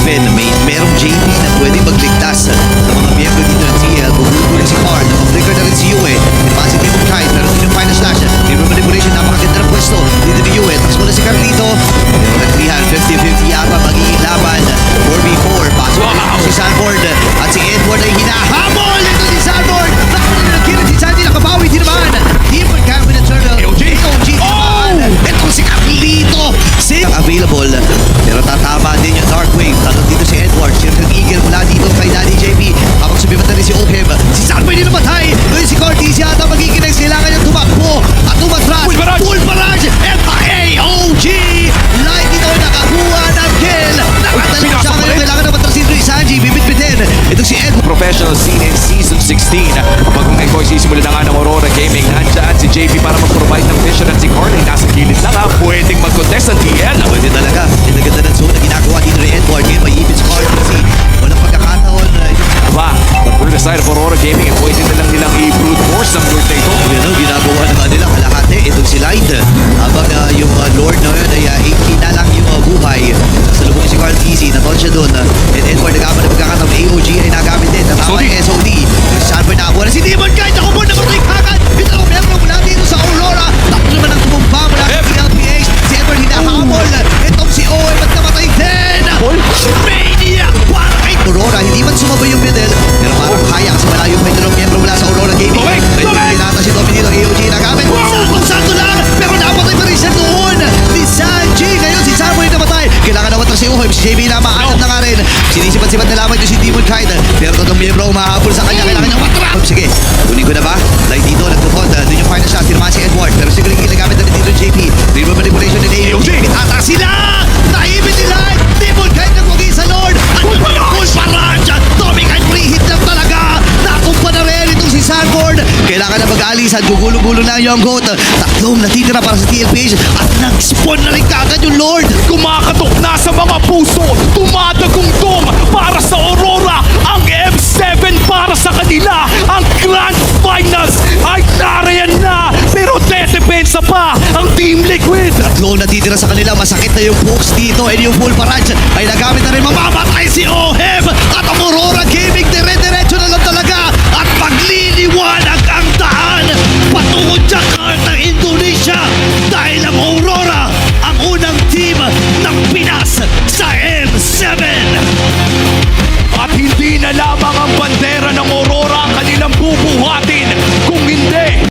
7, merong JP na pwedeng magligtas sa mga miyembro dito ng TL. Bumubuli si Carl, nakaflicker na rin si Yue. Pinapasok ni Mungkay, pero dito yung final slash. Mirror manipulation, napakaganda ng pwesto dito ni Yue. Tapos muna si Carlito. Pero nagrihan, 50-50 yata magiging laban. 4v4, pasok si Sanford. At si Edward ay hinahabol. Ito si Sanford. Nakakunin ng kill si Sandy, nakabawi din naman. Demon Cam with a turtle. AOG naman. Ito si Carlito. Available. Pero tatama din yung Dark Wave. Tanong dito si Edward. Circle Eagle mula dito kay Daddy JP. Habang sumibat na rin si Oheb. Si Sanford din namatay. Doon si Cortez yata magiging next. Kailangan niyang tumakbo at tumatras. Full barrage. And AOG. Light dito ay nakakuha ng kill. Nakatalang siya ngayon. Kailangan na matrasin ito si Sanji. Bibit-bitin. Ito si Edward. Professional scene in Season 16. Bagong Echo sisimula na nga ng Aurora Gaming. Nandiyan si JP para mag-provide ng vision at si Carly nasa gilid na nga. Pwedeng mag-contest sa TL. Pwede talaga. Yung ganda ng zone na ginagawa dito ni Edward. Ngayon maipit si Carly. Walang pagkakataon. But for the side of Aurora Gaming, pwede na lang nilang i-brute force ang Lord na ito. Ano, ginagawa na nga nila kalahati. Itong si Light. Habang yung Lord na yun ay 8 na lang yung buhay. Sa lubong si Carl Easy. Naton siya doon. And Edward nagaman na pagkakataon. AOG ay nagamit din. Natama yung SOD. Yung Sanford nakakuha na si Demon Guy. Ako mo namatay kagad. Ito ang membro mula dito sa Aurora. Tapos naman ang tumumpa mula sa PLPH. Si Edward hinahabol. Itong si OM at namatay din. Mania! Para kay Aurora. Hindi man sumabay yung middle. Pero parang kaya kasi malayo pa yung miyembro mula sa Aurora Gaming. May pinata si Tommy dito. AOG nagamit. Sakto lang. Pero napatay pa rin siya doon. Ni Sanji. Ngayon si Samuel namatay. Kailangan na matras si OM. Si JB na maanap na nga rin. Sinisipat-sipat na lamang ito si Demon Kite. Pero totoong miyembro umahabol sa kanya. Kailangan niyang matrap. Sige. Kunin ko na ba? Light dito. Nagtupod. Doon yung final shot. Tinamaan si Edward. Pero siguro yung ginagamit na dito yung JP. Dribble manipulation ni AOG. Pitata sila. Naibit nila. Demon Kite nagwagi sa Lord. At yung full barrage. Tommy Kite free-hit lang talaga. Natumpa na rin itong si Sanford. Kailangan na mag-aalisan. Gugulo-gulo na yung goat. Tatlong natitira para sa TLPH. At nag-spawn na rin kagad yung Lord. Kumakatok na sa mga puso. Tumadagungtong para sa Aurora. Ang M7 para sa kanila. Ang Grand Finals ay narayan na. Pero dedepensa pa ang Team Liquid. Tatlong natitira sa kanila. Masakit na yung pokes dito. And yung full barrage ay nagamit na rin. Mamamatay si Oheb. At ang Aurora Gaming